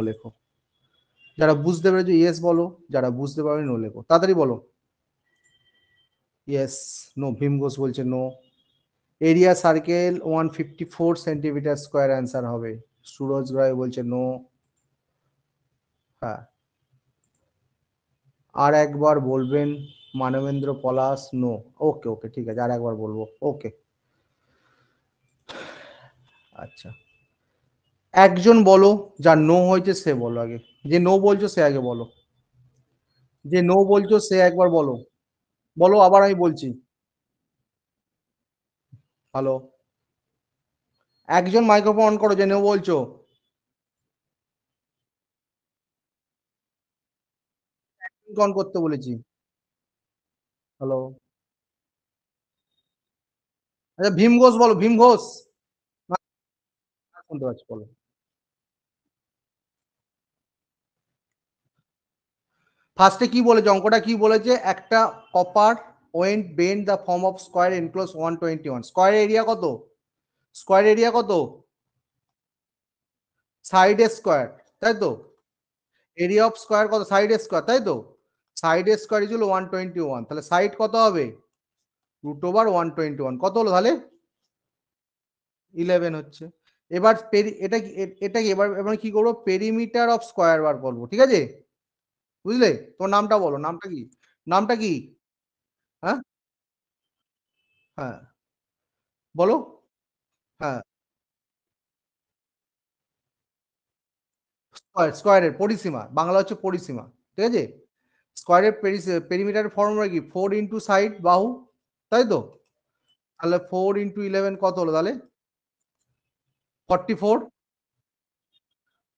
লেখো। যারা বুঝতে পেরেছো ইয়েস বলো, যারা বুঝতে পারবে নো লেখো, তাড়াতাড়ি বলো। ইয়েস, নো, ভীম ঘোষ বলছে no. Area circle 154 centimetre square answer হবে। সুরজ রায় বলছে নো। হ্যাঁ, আর একবার বলবেন মানবেন্দ্র পলাশ, নো। ওকে ওকে, ঠিক আছে, আর একবার বলবো। ওকে, আচ্ছা, একজন বলো, যার নো হয়েছে সে বলো আগে। যে নো বলছো সে আগে বলো, যে নো বলছো সে একবার বলো। বলো, আবার আমি বলছি। হ্যালো, একজন মাইক্রোফোন অন করো যে নো বলছো। অন করতে বলেছি। হ্যালো, আচ্ছা ভীম ঘোষ বলো, ভীম ঘোষ। না, শুনতে পাচ্ছি, বলো। ফার্স্টে কি বলেছে, অঙ্কটা কি বলেছে? একটা copper went bend the form of square enclose 121। Square area কত? স্কোয়ার এরিয়া কত? সাইড স্কোয়ার, তাই তো? এরিয়া অফ স্কোয়ার কত? সাইড স্কোয়ার, তাই তো? সাইড স্কোয়ার ইজ 121, তাহলে সাইড কত হবে? রুট ওভার 121, কত হলো তাহলে? 11 হচ্ছে। এবার এটা এটা কি, এবার এবার কি করবো? পেরিমিটার অফ স্কোয়ার বার করবো, ঠিক আছে? বুঝলে? তোমার নামটা বলো, নামটা কি? নামটা কি? হ্যাঁ হ্যাঁ, বলো। হ্যাঁ, স্কয়ার, স্কয়ারের পরিসীমা, বাংলা হচ্ছে পরিসীমা, ঠিক আছে? স্কয়ারের পেরিমিটারের ফর্মুলা কি? 4 ইন্টু সাইড, বাহু, তাই তো? তাহলে 4 ইন্টু 11 কত হলো তাহলে? 44।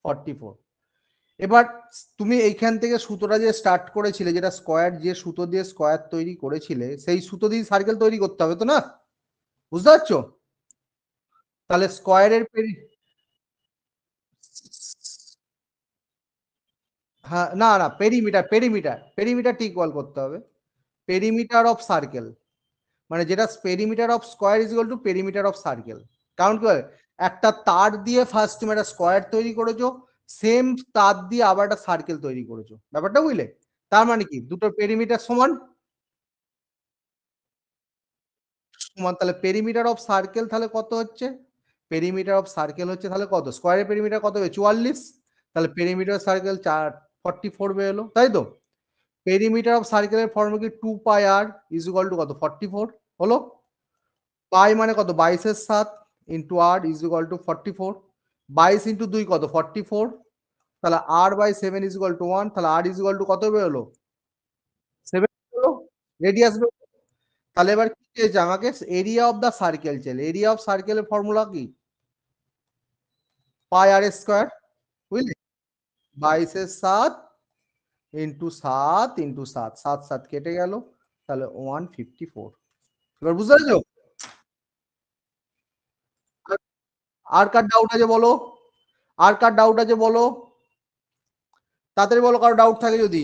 44। এবার তুমি এইখান থেকে সুতোটা যে স্টার্ট করেছিলে, যেটা স্কয়ার, যে সুতো দিয়ে স্কয়ার তৈরি করেছিলে, সেই সুতো দিয়ে সার্কেল তৈরি করতে হবে তো, না? বুঝতে পারছো? তাহলে স্কয়ারের হ্যাঁ, না না, পেরিমিটার, পেরিমিটার, পেরিমিটার ঠিক বল করতে হবে। পেরিমিটার অফ সার্কেল, মানে যেটা perimeter of square is equal two perimeter of circle. কারণ কি হয়, একটা তার দিয়ে ফার্স্ট তুমি একটা স্কোয়ার তৈরি করেছো, সেম তার দিয়ে আবার একটা সার্কেল তৈরি করেছো, ব্যাপারটা বুঝলে? তার মানে কি, দুটো পেরিমিটার সমান। সমান, তাহলে পেরিমিটার অফ সার্কেল তাহলে কত হচ্ছে? পেরিমিটার অফ সার্কেল হচ্ছে তাহলে কত? স্কোয়ারের পেরিমিটার কত হবে? 44। তাহলে পেরিমিটার সার্কেল 44 বেরোলো, তাই তো? পেরিমিটার অফ সার্কেলের ফর্মুলা কি? 2 pi r is equal to কত? 44 হলো। পাই মানে কত? 22/7 into r is equal to 44। 22 into 2 কত? 44। তাহলে r/7 ইজ ইকুয়াল টু 1। তাহলে আর ইজ ইকুয়াল টু কত বেরোলো? 7 হলো। রেডিয়াস। তাহলে এবার কি চেয়েছে আমাকে? এরিয়া অফ দা সার্কেল চেয়ে। এরিয়া অফ সার্কেলের ফর্মুলা কি? পাই আর স্কোয়ার, বুঝলি? 22/7 ইন্টু 7 ইন্টু 7, 7 7 কেটে গেল, তাহলে 154। এবার বুঝতে পেরেছো? আর কার ডাউট আছে বলো? আর কার ডাউট আছে বলো? তাড়াতাড়ি বলো, কারো ডাউট থাকে যদি।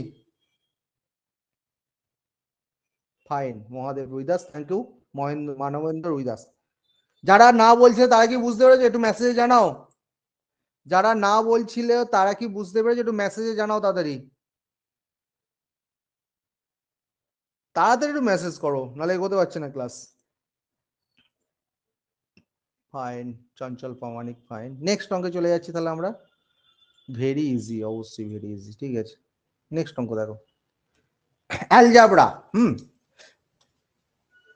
Fine, Mahadev Ruidas, thank you. Mahendra, Manabendra Ruidas. যারা না বলছে তারা কি বুঝতে পেরেছো? একটু মেসেজে জানাও। যারা না বলছিলে তারা কি বুঝতে পেরেছো? একটু মেসেজে জানাও তাড়াতাড়ি। তাড়াতাড়ি একটু মেসেজ করো, নাহলে এগোতে পারছে না ক্লাস। ফাইন, চঞ্চল প্রামাণিক, ফাইন। নেক্সট অঙ্কে চলে যাচ্ছি তাহলে আমরা। ভেরি ইজি, অবশ্যই ভেরি ইজি, ঠিক আছে। নেক্সট অঙ্ক দেখো, অ্যালজাবরা।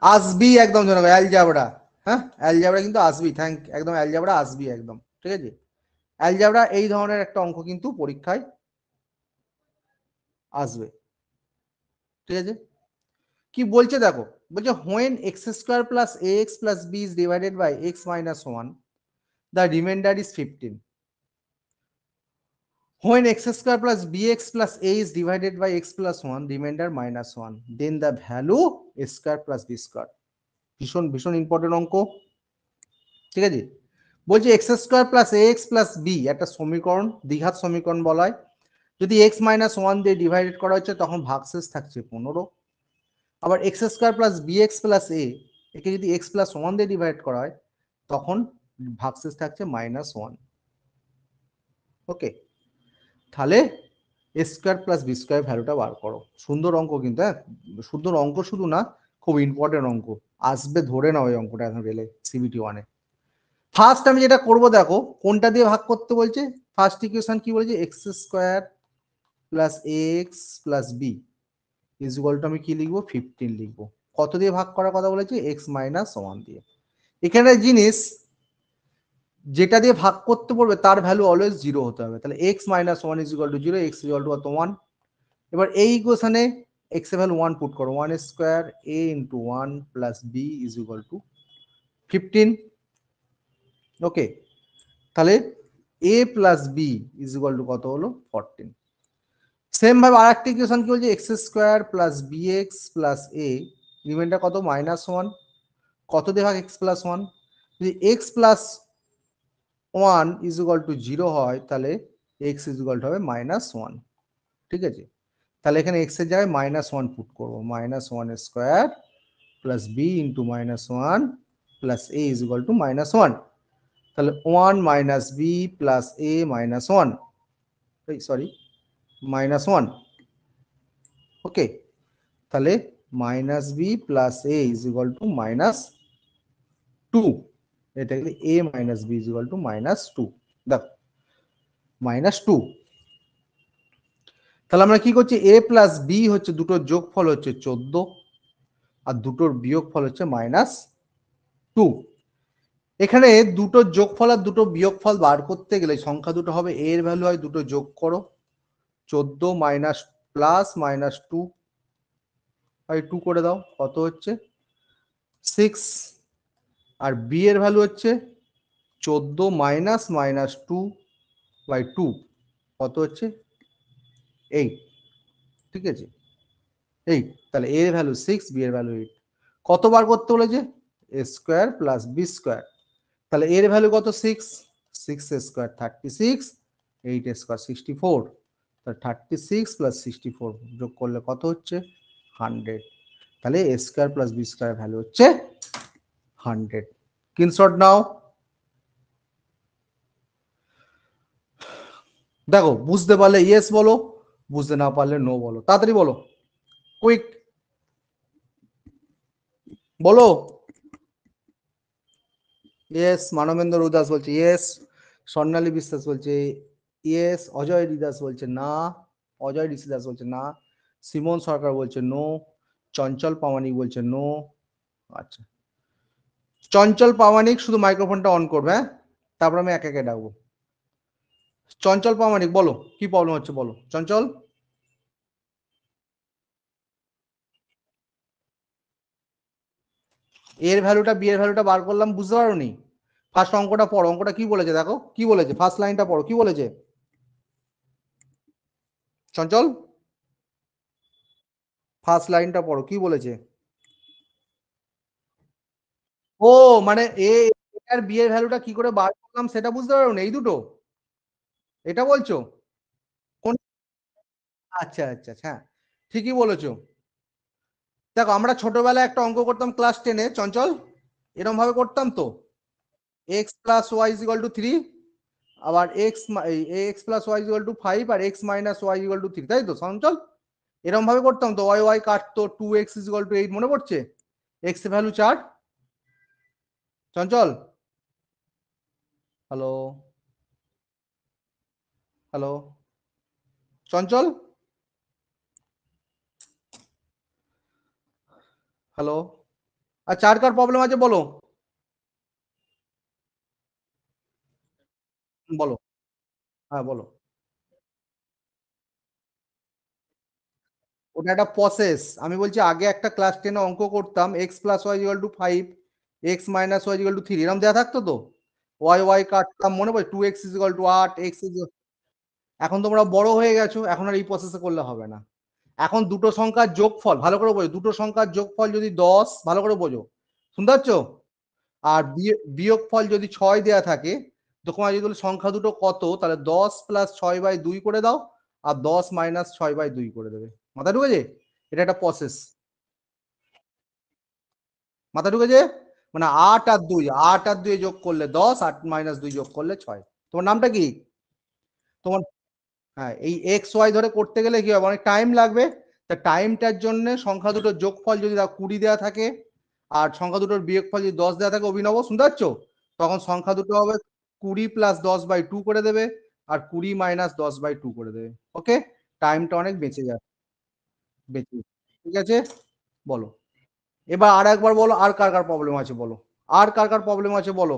আসবি একদম, জানো অ্যালজাবরা। হ্যাঁ, অ্যালজাবরা কিন্তু আসবি, থ্যাংক একদম, অ্যালজাবরা আসবি একদম, ঠিক আছে। অ্যালজাবরা এই ধরনের একটা অঙ্ক কিন্তু পরীক্ষায় আসবে, ঠিক আছে। কি বলছে দেখো, বলছে when x square plus a x plus b is divided by x minus 1, the remainder is 15। When x square plus bx plus a is divided by x plus 1, remainder minus 1, then the value a square plus b square. ভীষণ ভীষণ important অঙ্ক, ঠিক আছে। বলছি x square plus a x plus B একটা সমীকরণ, দ্বিঘাত সমীকরণ বলা হয়। যদি এক্স মাইনাস 1 দিয়ে ডিভাইডেড করা হচ্ছে তখন ভাগশেষ থাকছে 15। আবার x square plus b x plus a, একে যদি এক্স প্লাস 1 দিয়ে ডিভাইড করা হয় তখন ভাগশেষ থাকছে -1। ওকে, তাহলে a square plus b square ভ্যালুটা বার করো। সুন্দর অঙ্ক কিন্তু, হ্যাঁ, সুন্দর অঙ্ক শুধু না, খুব ইম্পর্টেন্ট অঙ্ক আসবে, ধরে নাও এই অঙ্কটা এখন রেলে সিবিটি ওয়ানে। ফার্স্ট আমি যেটা করব দেখো কোনটা দিয়ে ভাগ করতে বলছে। ফার্স্ট ইকুয়েশন কি বলছে, x square plus x plus b is equal to আমি কি লিখবো, 15 লিখবো। কত দিয়ে ভাগ করার কথা বলেছে, এক্স মাইনাস ওয়ান দিয়ে। এখানে জিনিস যেটা দিয়ে ভাগ করতে পড়বে তার ভ্যালু অলওয়েজ জিরো হতে হবে। তাহলে x minus one is equal to zero, x is equal to কত, ওয়ান। এবার এই ইকুয়েশনে এক্স এর ভ্যালু ওয়ান পুট করো, one square a into one plus b is equal to 15। Okay, তাহলে a plus b is equal to কত হলো, 14। Same ভাবে আরেকটা ইকুয়েশন কি বলছে, x square plus b x plus a, remainder কত, মাইনাস ওয়ান। কত দিয়ে ভাগ, এক্স প্লাস ওয়ান। যদি x plus one is equal to zero হয় তাহলে এক্স ইজ ইকুয়াল টু হবে মাইনাস ওয়ান। ঠিক আছে, তাহলে এখানে এক্স এর জায়গায় মাইনাস ওয়ান পুট করবো, minus one square plus b into minus one plus a is equal to minus one. তাহলে one minus b plus a minus one, sorry minus one. Okay, তাহলে minus b plus a is equal to minus two. এটা a minus B is equal to minus two, দেখো minus two. তাহলে আমরা কি করছি, এ plus B হচ্ছে দুটোর যোগফল হচ্ছে 14 আর দুটোর বিয়োগফল হচ্ছে মাইনাস টু। এখানে দুটোর যোগফল আর দুটো বিয়োগফল বার করতে গেলে সংখ্যা দুটো হবে, এর ভ্যালু হয় দুটো যোগ করো, 14 minus plus minus two, by two করে দাও, কত হচ্ছে 6। আর বি এর ভ্যালু হচ্ছে 14 minus minus two by two, কত হচ্ছে 8। ঠিক আছে, 8। তাহলে এর ভ্যালু 6, বি এর ভ্যালু 8। কতবার করতে বলেছে, এ স্কোয়ার প্লাস বি স্কোয়ার। তাহলে এর ভ্যালু কত, 6, 6 স্কোয়ার 36, 8 স্কোয়ার 64। তাহলে 36 প্লাস 64 যোগ করলে কত হচ্ছে 100। তাহলে a square plus b square value হচ্ছে 100। স্ক্রিনশট নাও। দেখো বুঝতে পারলে ইয়েস বলো, বুঝতে না পারলে নো বলো, তাড়াতাড়ি বলো, কুইক বলো। ইয়েস, মানবেন্দ্র উদাস বলছে ইয়েস, স্বর্ণালী বিশ্বাস বলছে ইয়েস, অজয় দাস বলছে না, অজয় ঋষি দাস বলছে না, সিমন সরকার বলছে নো, চঞ্চল প্রামাণিক বলছে নো। আচ্ছা, চঞ্চল প্রামাণিক শুধু মাইক্রোফোনটা অন করবে, হ্যাঁ, তারপর আমি একে একে ডাকবো। চঞ্চল প্রামাণিক বলো কি প্রবলেম হচ্ছে, বলো চঞ্চল। এর ভ্যালুটা বি এর ভ্যালুটা বার করলাম, বুঝতে পারোনি? ফার্স্ট অঙ্কটা পড়ো, অঙ্কটা কি বলেছে দেখো, কি বলেছে, ফার্স্ট লাইনটা পড়ো, কি বলেছে চঞ্চল, ফার্স্ট লাইনটা পড়ো, কি বলেছে? ও মানে এ আর বি এর ভ্যালুটা কি করে বার করলাম সেটা বুঝতে পারো না, এই দুটো, এটা বলছো? কোন, আচ্ছা আচ্ছা আচ্ছা, হ্যাঁ ঠিকই বলেছো। দেখো আমরা ছোটবেলায় একটা অঙ্ক করতাম ক্লাস 10-এ চঞ্চল, এরকম ভাবে করতাম তো, x plus y is equal to 3, আবার x plus y is equal to 5 আর x minus y is equal to 3, তাই তো চঞ্চল? এরকম ভাবে করতাম তো, ওয়াই ওয়াই কাটতো, 2x ইজ ইকুয়াল টু 8, মনে পড়ছে? এক্স এর ভ্যালু 4। চঞ্চল, হ্যালো, হ্যালো চঞ্চল, হ্যালো। আর চার কার প্রবলেম আছে বলো, বলো, হ্যাঁ বলো। ওটা একটা প্রসেস, আমি বলছি আগে একটা ক্লাস 10-এ অঙ্ক করতাম, x plus y equal to 5, x minus y equal to 3, এরকম দেওয়া থাকতো তো, ওয়াই ওয়াই কাটতাম, মনে পড়ে, 2x is equal two 8, x is. এখন তোমরা বড় হয়ে গেছো, এখন আর এই প্রসেসে করলে হবে না। এখন দুটো সংখ্যার যোগফল, ভালো করে বোঝো, দুটো সংখ্যার যোগফল যদি 10, ভালো করে বোঝো, শুনতে পাচ্ছ? আর বিয়োগফল যদি 6 দেয়া থাকে, তোমার যদি বলে সংখ্যা দুটো কত, তাহলে 10 প্লাস 6/2 করে দাও, আর 10 মাইনাস 6/2 করে দেবে। মাথা ঢুকেছে? এটা একটা প্রসেস, মাথা ঢুকেছে? মানে 8 আর 2, 8 আর 2 যোগ করলে 10, 8 মাইনাস 2 যোগ করলে 6। তোমার নামটা কি? তোমার হ্যাঁ, এই এক্স ওয়াই ধরে করতে গেলে কি হবে, অনেক টাইম লাগবে। তা টাইমটার জন্য সংখ্যা দুটোর যোগফল যদি 20 দেওয়া থাকে আর সংখ্যা দুটোর বিয়োগফল যদি 10 দেওয়া থাকে, অভিনব শুনতে পাচ্ছ, তখন সংখ্যা দুটো হবে 20 প্লাস 10/2 করে দেবে আর 20 মাইনাস 10/2 করে দেবে। ওকে, টাইমটা অনেক বেঁচে যাবে, বেঁচে, ঠিক আছে। বলো এবার আর একবার বলো, আর কার কার প্রবলেম আছে বলো, আর কার কার প্রবলেম আছে বলো,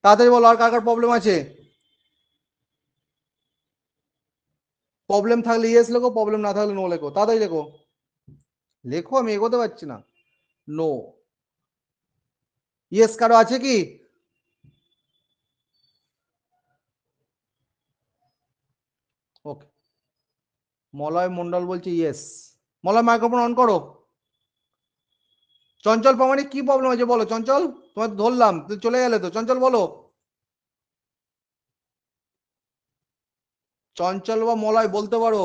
তাড়াতাড়ি বলো, আর কার কার প্রবলেম আছে। প্রবলেম থাকলে ইয়েস লেখো, প্রবলেম না থাকলে নো লেখো, তাড়াতাড়ি লেখো, লেখো, আমি এগোতে পারছি না। নো। ইয়েস কারো আছে কি? ওকে, মলয় মন্ডল বলছে ইয়েস। মলয় মাইক্রোফোন অন করো। চঞ্চল প্রামাণিক কি প্রবলেম আছে বলো, চঞ্চল, তোমার ধরলাম তুই চলে গেলে তো, চঞ্চল বলো। চঞ্চল বা মলয় বলতে পারো,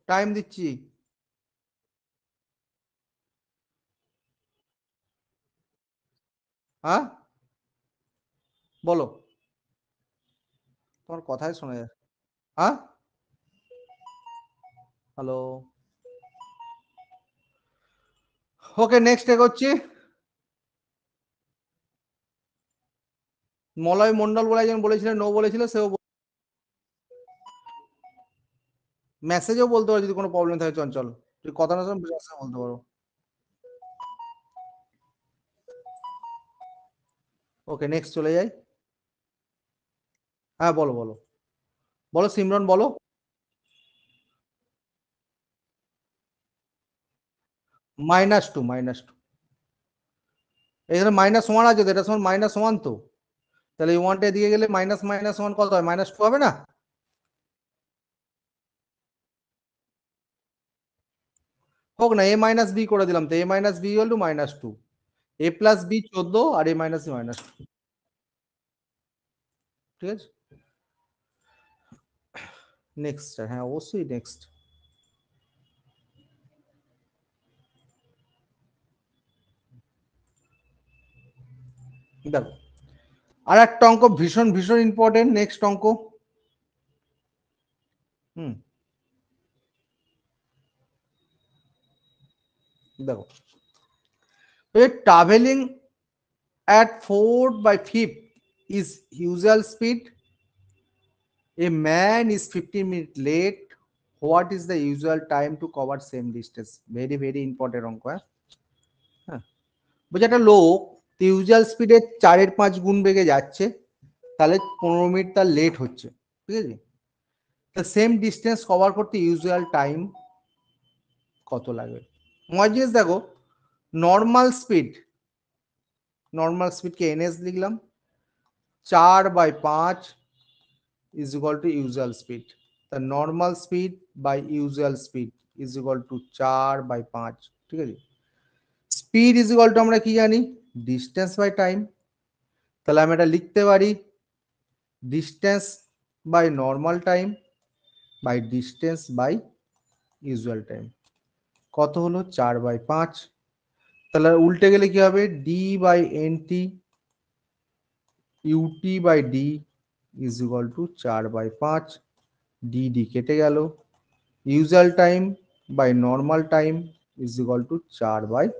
টাইম দিচ্ছি। হ্যাঁ বলো, তোমার কথাই শোনা যায়। হ্যাঁ, হ্যালো। ওকে, নেক্সট এগোচ্ছি। মলয় মন্ডল বলে একজন বলেছিলেন, নো বলেছিল, সেও মেসেজেও বলতে পারো যদি কোনো প্রবলেম থাকে চঞ্চল, তুই কথা না শোন মেসেজে বলতে পারো। ওকে, নেক্সট চলে যাই। হ্যাঁ বলো বলো, বলো সিমরন বলো। -2, -2, এখানে মাইনাস ওয়ান আছে তো, এটা সমান -1 তো, তাহলে এই ওয়ানটা দিয়ে গেলে মাইনাস মাইনাস ওয়ান কত হয়, -2 হবে না? হোক না, a - b করে দিলাম তো, a - b = -2, a+b 14 R a - -2, ঠিক আছে। নেক্সট, হ্যাঁ অবশ্যই নেক্সট। দেখো আর একটা অঙ্ক ভীষণ ভীষণ ইম্পর্টেন্ট, নেক্সট অঙ্ক। হুম, দেখো, travelling at 4/5 is usual speed, a man is 15 minutes late, what is the usual time to cover same distance? Very very important অঙ্ক। হ্যাঁ, বলছে একটা লোক ইউজুয়াল স্পিডে 4/5 গুণ বেগে যাচ্ছে, তাহলে 15 মিনিট তার লেট হচ্ছে, ঠিক আছে। তা সেম ডিস্টেন্স কভার করতে ইউজুয়াল টাইম কত লাগবে? মজার জিনিস দেখো, নর্মাল স্পিড, নর্মাল স্পিডকে এনএস লিখলাম, 4/5 is equal to usual speed, the normal speed by usual speed is equal to 4/5, ঠিক আছে। স্পিড ইজ ইকুয়াল টু আমরা কি জানি, ডিস্টেন্স বাই টাইম, তাহলে আমি এটা লিখতে পারি distance by normal time by distance by usual time, কত হলো 4/5। তাহলে উল্টে গেলে কি হবে, d/nt ut/d is equal to 4/5, d কেটে গেল, usual time by normal time is equal to 4/5,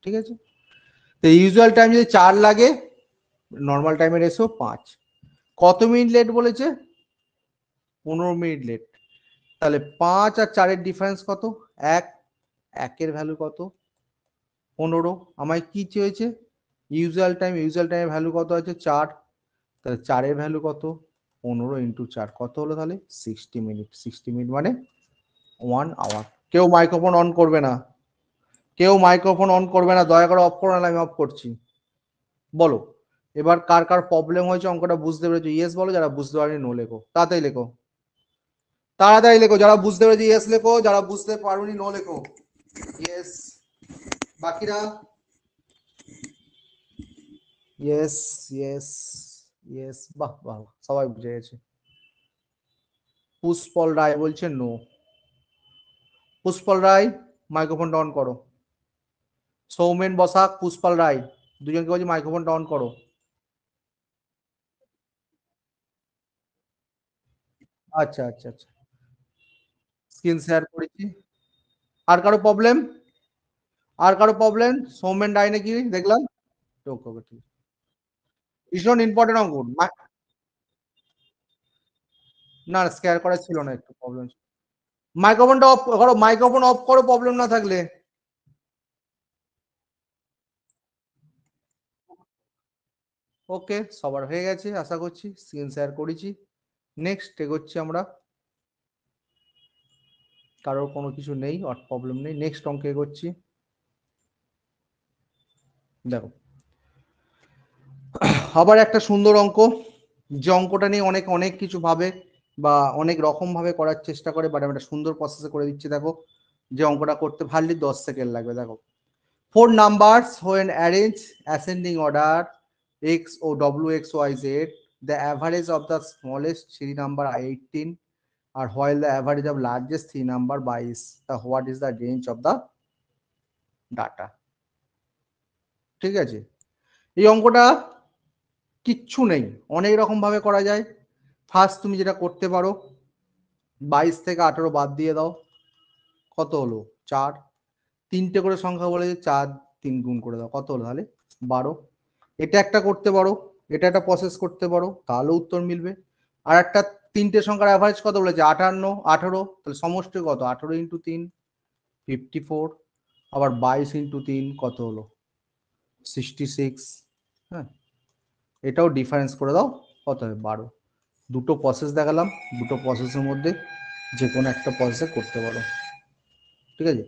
ঠিক আছে। তো ইউজুয়াল টাইম যদি 4 লাগে, নর্মাল টাইমের রেশিও 5, কত মিনিট লেট বলেছে, 15 মিনিট লেট। তাহলে 5 আর 4-এর ডিফারেন্স কত, 1, 1-এর ভ্যালু কত, 15। আমায় কি চেয়েছে, ইউজুয়াল টাইম, ইউজুয়াল টাইমের ভ্যালু কত আছে 4, তাহলে 4-এর ভ্যালু কত, 15 ইন্টু 4 কত হলো তাহলে 60 মিনিট, 60 মিনিট মানে 1 আওয়ার। কেউ মাইক্রোফোন অন করবে না, কেউ মাইক্রোফোন অন করবে না, দয়া করে অফ করো, না আমি অফ করছি। বলো এবার কার কার প্রবলেম হয়েছে, অঙ্কটা বুঝতে পেরেছো ইয়েস বলো, যারা বুঝতে পারেনি নো লেখো, তাড়াতাড়ি লেখো, তাড়াতাড়ি লেখো, যারা বুঝতে পেরেছো ইয়েস লেখো, যারা বুঝতে পারোনি নো লেখো। ইয়েস, বাকিরা ইয়েস, ইয়েস, ইয়েস, বাহ বাহ, সবাই বুঝে গেছে। পুষ্পল রায় বলছে নো। পুষ্পল রায় মাইক্রোফোনটা অন করো। সৌমেন বসাক, পুষ্পল রায়, দুজনকে বলছি মাইক্রোফোনটা অন করো। আচ্ছা আচ্ছা আচ্ছা, স্ক্রিন শেয়ার করেছি। আর কারো প্রবলেম? আর কারো প্রবলেম? সৌমেন রায় নাকি দেখলাম? ওকে, ওকে, ঠিক। ভীষণ ইম্পোর্টেন্ট অঙ্ক। না, স্কেয়ার করা ছিল না, একটু প্রবলেম। মাইক্রোফোনটা অফ করো, মাইক্রোফোন অফ করো প্রবলেম না থাকলে। ওকে, সবার হয়ে গেছে আশা করছি, স্ক্রিন শেয়ার করেছি। নেক্সট এগোচ্ছি আমরা। কারোর কোনো কিছু নেই, প্রবলেম নেই, নেক্সট অঙ্কে এগোচ্ছি। দেখো, আবার একটা সুন্দর অঙ্ক, যে অঙ্কটা নিয়ে অনেক অনেক কিছু ভাবে বা অনেক রকম ভাবে করার চেষ্টা করে, বাট আমি একটা সুন্দর প্রসেসে করে দিচ্ছি। দেখো, যে অঙ্কটা করতে হার্ডলি 10 সেকেন্ড লাগবে। দেখো, four numbers when arranged ascending order x o w x y z, the average of the smallest three number are 18, or while the average of largest three number by is the what is the range of the data। ঠিক আছে, এই অঙ্কটা কিচ্ছু নেই, অনেক রকম ভাবে করা যায়। ফার্স্ট তুমি যেটা করতে পারো, 22 থেকে 18 বাদ দিয়ে দাও, কত হলো? 4। তিনটে করে সংখ্যা বলে, 4 3 গুণ করে দাও, কত হলো তাহলে? 12। এটা একটা করতে পারো, এটা একটা প্রসেস করতে পারো, তাহলে উত্তর মিলবে। আর একটা, তিনটে সংখ্যার অ্যাভারেজ কত বলেছে? 58, 18, তাহলে সমষ্টি কত? 18 ইন্টু 3 54, আবার 22 ইন্টু 3 কত হলো? 66। হ্যাঁ, এটাও ডিফারেন্স করে দাও, কত হবে? 12। দুটো প্রসেস দেখালাম, দুটো প্রসেসের মধ্যে যে কোনো একটা প্রসেসে করতে পারো। ঠিক আছে,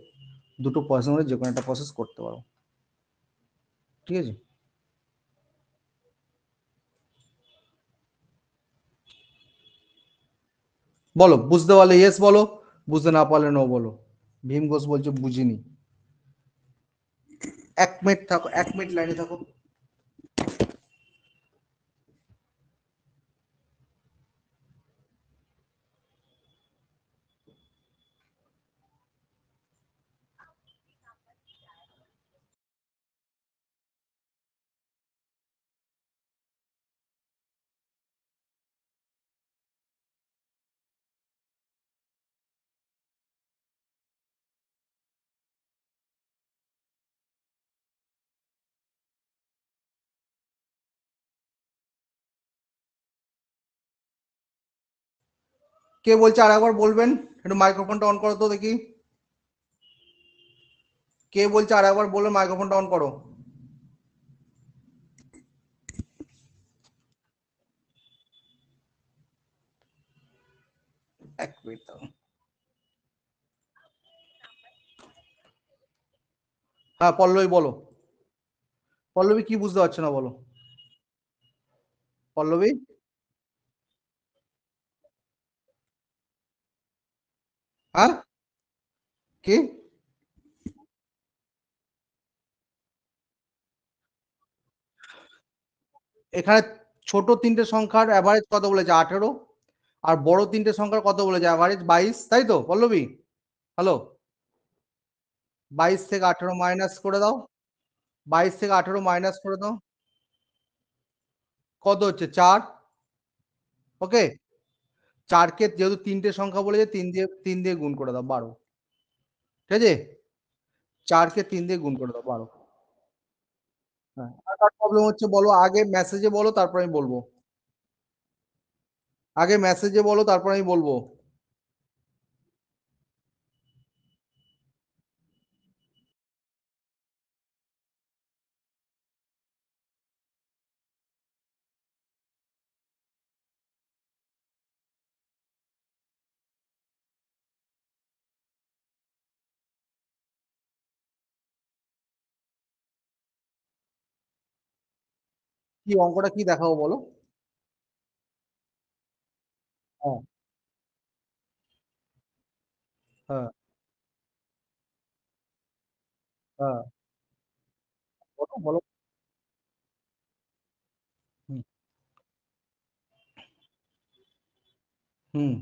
দুটো প্রসেসের মধ্যে যে কোনো একটা প্রসেস করতে পারো। ঠিক আছে, বলো, বুঝতে পারলে ইয়েস বলো, বুঝতে না পারলে নো বলো। ভীম ঘোষ বলছে বুঝিনি। 1 মিনিট থাকো, 1 মিনিট লাইনে থাকো। কে বলছে আর একবার বলবেন? একটু মাইক্রোফোনটা অন করো তো দেখি। কে বলছে আর একবার বলবে, মাইক্রোফোনটা অন করো। 1 মিনিট থাকো। হ্যাঁ, পল্লবী বলো। পল্লবী কি বুঝতে পারছো না বলো? পল্লবী, হ্যাঁ, কি? এখানে ছোট তিনটে সংখ্যার অ্যাভারেজ কত বলেছে? 18। আর বড় তিনটে সংখ্যার কত বলেছে? অ্যাভারেজ 22, তাই তো পল্লবী? হ্যালো, 22 থেকে 18 মাইনাস করে দাও, 22 থেকে 18 মাইনাস করে দাও, কত হচ্ছে? 4। ওকে, 4কে যেহেতু তিনটে সংখ্যা বলেছে, 3 দিয়ে গুণ করে দাও, 12। ঠিক আছে, 4কে 3 দিয়ে গুণ করে দাও, 12। হ্যাঁ, আর কার প্রবলেম হচ্ছে বলো, আগে মেসেজে বলো, তারপর আমি বলবো। আগে মেসেজে বলো, তারপর আমি বলবো। কি অঙ্কটা কি দেখাবো বলো? হ্যাঁ, হ্যাঁ, হ্যাঁ, বলো, বলো। হুম, হুম।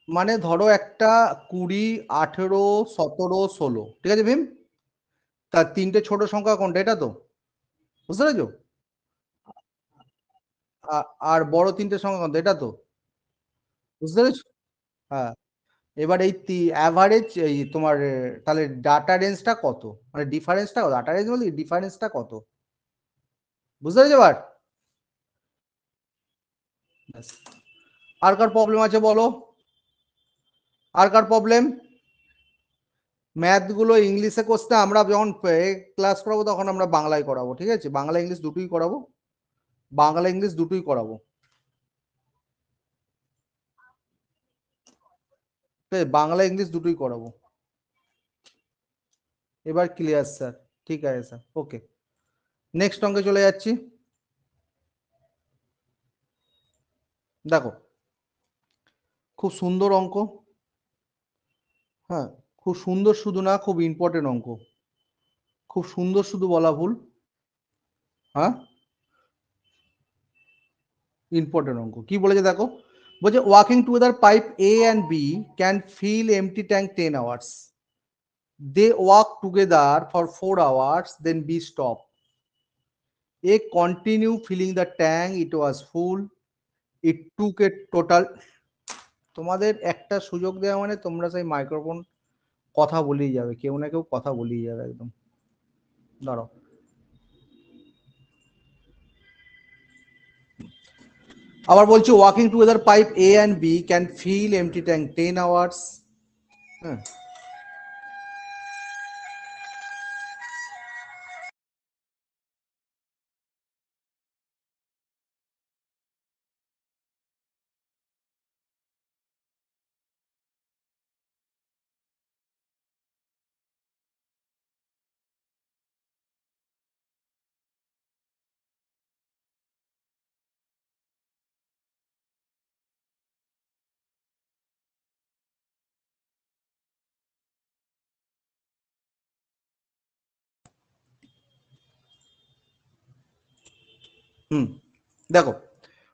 মানে ধরো একটা 20, 18, 17, 16, ঠিক আছে ভীম? তার তিনটে ছোট সংখ্যা কোনটা, এটা তো? বুঝতে পেরেছো? আর বড় ৩ টে সংখ্যা কত? এটা তো? বুঝতে পেরেছ? হ্যাঁ। এবার এই এভারেজ এই তোমার তাহলে ডাটা রেঞ্জটা কত? মানে ডিফারেন্সটা কত? ডাটা রেঞ্জ বলতে ডিফারেন্সটা কত? বুঝতে পেরেছো এবার? ব্যাস। আর কার প্রবলেম আছে বলো? আর কার প্রবলেম? ম্যাথ গুলো ইংলিশে করতে আমরা যখন ক্লাস করাবো তখন আমরা বাংলায় করাবো। ঠিক আছে? বাংলা ইংলিশ দুটোই করাবো। বাংলা ইংলিশ দুটোই করাবো। ঠিক আছে? বাংলা ইংলিশ দুটোই করাবো। এবার ক্লিয়ার স্যার। ঠিক আছে স্যার। ওকে। নেক্সট অঙ্কে চলে যাচ্ছি। দেখো, খুব সুন্দর অঙ্ক। হ্যাঁ, খুব সুন্দর শুধু না, খুব ইম্পর্টেন্ট অঙ্ক। খুব সুন্দর শুধু বলা ভুল। হ্যাঁ, ইম্পর্টেন্ট অঙ্ক। কি বলেছে দেখো, বলছে working together pipe a and b can fill empty tank 10 hours. They work together for 4 hours, then b stop. A continue filling the tank, it was full, it took a total. তোমাদের একটা সুযোগ দেওয়া মানে তোমরা সেই microphone কথা বলেই যাবে, কেউ না কেউ কথা বলেই যাবে একদম। দাঁড়াও, আবার বলছি working together pipe a and b can fill empty tank 10 hours. হ্যাঁ, হুম, দেখো,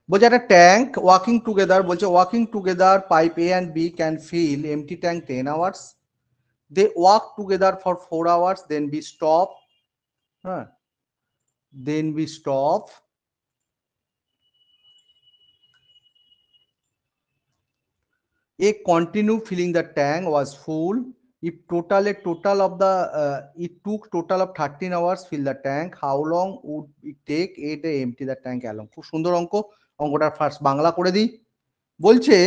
বলছে একটা ট্যাঙ্ক ওয়াকিং টুগেদার, বলছে working together pipe a and b can fill empty tank 10 hours. They work together for 4 hours, then b stop. হ্যাঁ, then b stop. A continue filling the tank was full. If total of the it took total of 13 hours fill the tank. How long would it take a day empty the tank along? খুব সুন্দর অঙ্ক। অঙ্কটা first Bangla করে দিই। বলছে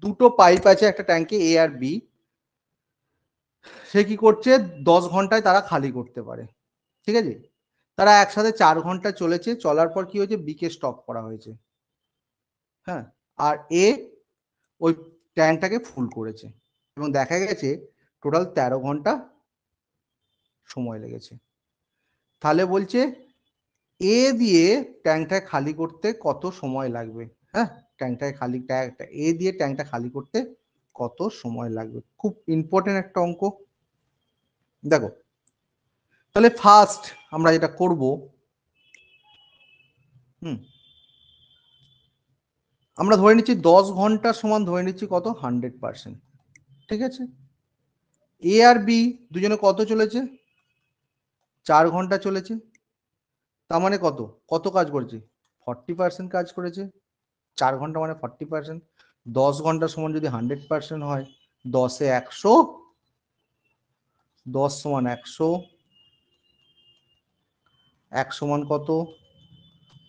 দুটো pipe আছে একটা ট্যাঙ্কে, এ আর বি। সে কি করছে, 10 ঘন্টায় তারা খালি করতে পারে। ঠিক আছে? তারা একসাথে 4 ঘন্টা চলেছে, চলার পর কি হয়েছে, বি কে স্টপ করা হয়েছে। হ্যাঁ, আর এ ওই ট্যাঙ্কটাকে ফুল করেছে এবং দেখা গেছে টোটাল 13 ঘন্টা সময় লেগেছে। তাহলে বলছে এ দিয়ে ট্যাঙ্কটা খালি করতে কত সময় লাগবে। হ্যাঁ, ট্যাঙ্কটাকে খালি এ দিয়ে ট্যাঙ্কটা খালি করতে কত সময় লাগবে। খুব ইম্পর্টেন্ট একটা অঙ্ক। দেখো, তাহলে ফার্স্ট আমরা যেটা করব, হুম, আমরা ধরে নিচ্ছি 10 ঘন্টা সমান ধরে নিচ্ছি কত, 100%। ঠিক আছে? এ আর বি দুজনে কত চলেছে, 4 ঘন্টা চলেছে। তার মানে কত, কত কাজ করেছে, 40% কাজ করেছে। 4 ঘন্টা মানে 40%। 10 ঘন্টা সমান যদি 100% হয়, 10-এ 100, 10 সমান 100, 1 সমান কত,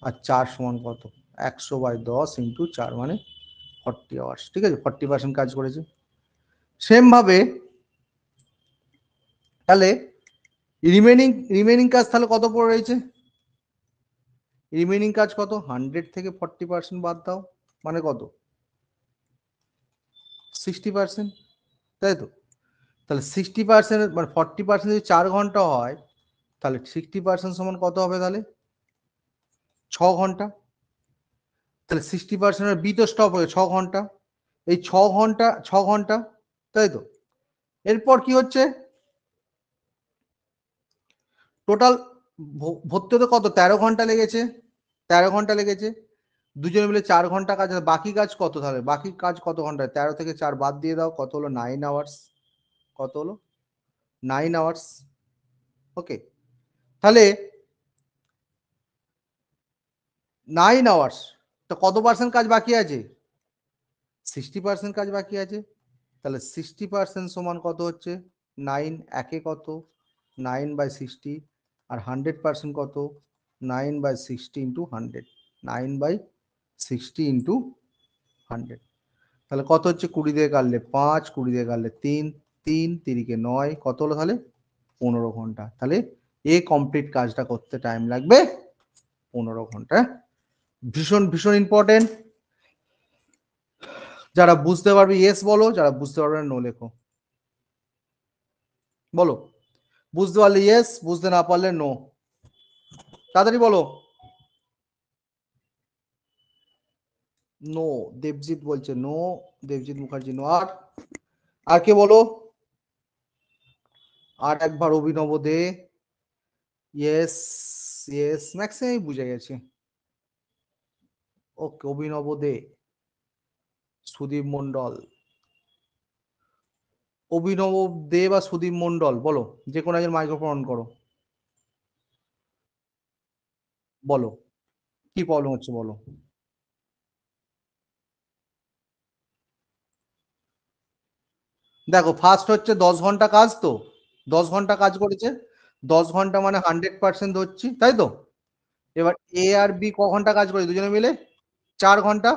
আর 4 সমান কত, 100/10 ইন্টু 4 মানে 40 আওয়ার্স। ঠিক আছে? 40% কাজ করেছে। সেম ভাবে তাহলে রিমেনিং রিমেনিং কাজ তাহলে কত পড়ে রয়েছে, রিমেনিং কাজ কত, 100 থেকে 40% বাদ দাও, মানে কত, 60%। তাই তো? তাহলে 60% মানে 40% যদি 4 ঘন্টা হয়, তাহলে 60% সমান কত হবে, তাহলে 6 ঘন্টা। তাহলে 60% বি তো স্টপ হয়ে 6 ঘন্টা। এই 6 ঘন্টা, 6 ঘন্টা, তাই তো? এরপর কি হচ্ছে, টোটাল ভর্তি হতে কত, 13 ঘন্টা লেগেছে। 13 ঘন্টা লেগেছে। দুজনে মিলে 4 ঘন্টা কাজ, বাকি কাজ কত, তাহলে বাকি কাজ কত ঘন্টায়, 13 থেকে 4 বাদ দিয়ে দাও, কত হলো, 9 আওয়ার্স। কত হলো, 9 আওয়ার্স। ওকে, তাহলে 9 আওয়ার্স। তো কত পার্সেন্ট কাজ বাকি আছে? 60% কাজ বাকি আছে। তাহলে 60% সমান কত হচ্ছে? 9 একে কত? 9/60 আর 100% কত? 9/60 ইন্টু 100। 9/60 ইন্টু 100। তাহলে কত হচ্ছে? 20 দিয়ে কাটলে 5, 20 দিয়ে কাটলে 3, 3 তিরিকে 9, কত হলো তাহলে? 15 ঘন্টা। তাহলে এ কমপ্লিট কাজটা করতে টাইম লাগবে 15 ঘন্টা। ভীষণ ভীষণ ইম্পর্টেন্ট। যারা বুঝতে পারবে ইয়েস বলো, যারা বুঝতে পারবে না নো লেখো। বলো, বুঝতে পারলে ইয়েস, বুঝতে না পারলে নো। তাড়াতাড়ি বলো। নো, দেবজিৎ বলছে নো, দেবজিৎ মুখার্জি নো। আর কে বলো? আর একবার অভিনব দে। ইয়েস ইয়েস, ম্যাক্সিমাম বুঝে গেছে। ওকে, অভিনব দে, সুদীপ মন্ডল। অভিনব দে বা সুদীপ মন্ডল, বলো যে কোনো একজন মাইক্রোফোন অন করো। বলো কি প্রবলেম হচ্ছে বলো। দেখো, ফার্স্ট হচ্ছে 10 ঘন্টা কাজ, তো 10 ঘন্টা কাজ করেছে। 10 ঘন্টা মানে 100% ধরছি, তাই তো? এবার এ আর বি ক ঘন্টা কাজ করেছে দুজনে মিলে? 4 ঘন্টা।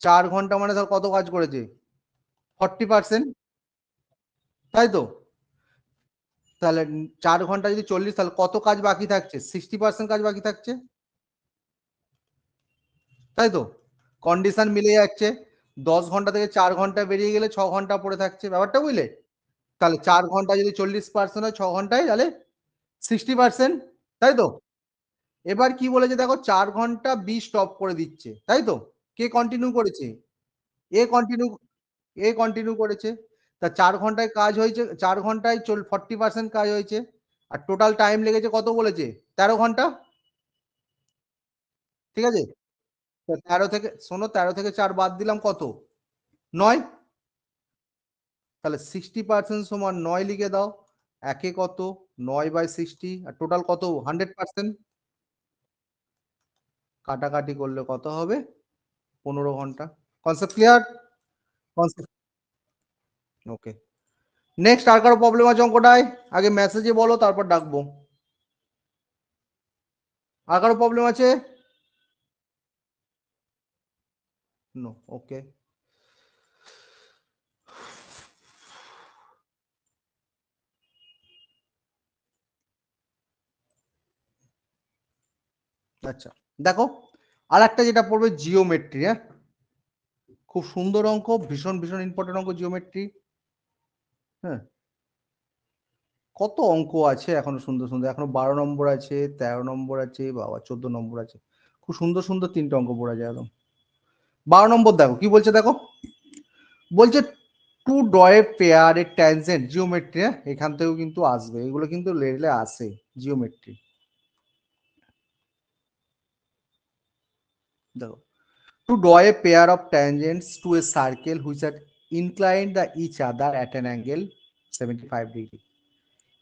4 ঘন্টা মানে ধর কত কাজ করেছে? 40%, তাই তো? তাহলে 4 ঘন্টা যদি 40, তাহলে কত কাজ বাকি থাকছে? 60% কাজ বাকি থাকছে, তাই তো? কন্ডিশন মিলে যাচ্ছে। 10 ঘন্টা থেকে 4 ঘন্টা বেরিয়ে গেলে 6 ঘন্টা পড়ে থাকছে, ব্যাপারটা বুঝলে? তাহলে 4 ঘন্টা যদি 40% হয়, 6 ঘন্টায় তাহলে 60%, তাই তো? এবার কি বলেছে দেখো, 4 ঘন্টা বি স্টপ করে দিচ্ছে, তাই তো? কে কন্টিনিউ করেছে? এ কন্টিনিউ, এ কন্টিনিউ করেছে। তা 4 ঘন্টায় কাজ হয়েছে, 4 ঘন্টায় 40% কাজ হয়েছে। আর টোটাল টাইম লেগেছে কত বলেছে? 13 ঘন্টা। ঠিক আছে? তো 13 থেকে শোনো, 13 থেকে 4 বাদ দিলাম কত? 9। তাহলে 60% সমান 9 লিখে দাও। একে কত? 9/60 আর টোটাল কত? 100%। কাটাকাটি করলে কত হবে? 15 ঘন্টা। Concept clear? কনসেপ্ট, ওকে। নেক্সট আর কারো প্রবলেম আছে অঙ্কটায়? আগে মেসেজে বলো, তারপর ডাকবো। আর কারো প্রবলেম আছে? নো, ওকে। আচ্ছা, দেখো আর একটা যেটা পড়বে জিওমেট্রি। হ্যাঁ, খুব সুন্দর অঙ্ক, ভীষণ ভীষণ ইম্পর্টেন্ট অঙ্ক জিওমেট্রি। হ্যাঁ, কত অঙ্ক আছে এখনো সুন্দর সুন্দর, এখনো 12 নম্বর আছে, 13 নম্বর আছে, বাবা 14 নম্বর আছে। খুব সুন্দর সুন্দর 3টে অঙ্ক পড়া যায় একদম। 12 নম্বর দেখো কি বলছে, দেখো বলছে two draw a pair A tangent geometry. হ্যাঁ, এখান থেকেও কিন্তু আসবে, এগুলো কিন্তু লেভেলে আসে জিওমেট্রি। দেখো, to draw a pair of tangents to a circle which are inclined the each other at an angle 75 degree.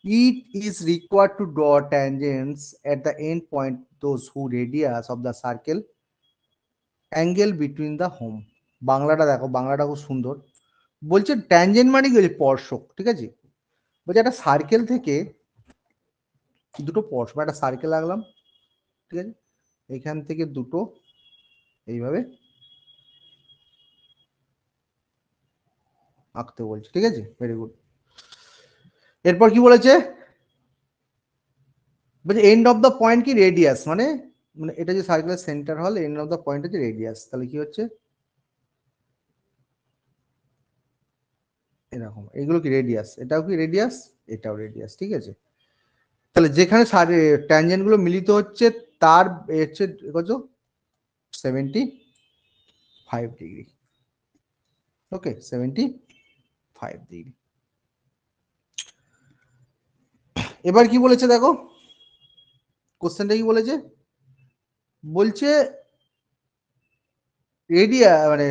It is required to draw tangents at the end point those who radius of the circle angle between the home. বাংলাটা দেখো, বাংলাটা খুব সুন্দর। বলছে tangent মানে কি? স্পর্শক, ঠিক আছে? বলছে একটা সার্কেল থেকে দুটো স্পর্শক, একটা সার্কেল আঁকলাম, ঠিক আছে? এখান থেকে দুটো এইভাবে আঁকতে বলছে, ঠিক আছে? Very good. এরপর কি বলেছে? বলছে এন্ড অফ দ্য পয়েন্ট কি? রেডিয়াস, মানে মানে এটা যে সার্কেলের সেন্টার হল, এন্ড অফ দ্য পয়েন্ট হচ্ছে রেডিয়াস। তাহলে কি হচ্ছে? এরকম, এগুলো কি রেডিয়াস, এটাও কি রেডিয়াস, এটাও রেডিয়াস, ঠিক আছে? তাহলে যেখানে ট্যানজেন্ট গুলো মিলিত হচ্ছে তার হচ্ছে কত? 75 ডিগ্রি। ওকে, 75 ডিগ্রি। এবার কি বলেছে দেখো, কোশ্চেনটা কি বলেছে? বলছে রেডিয়া মানে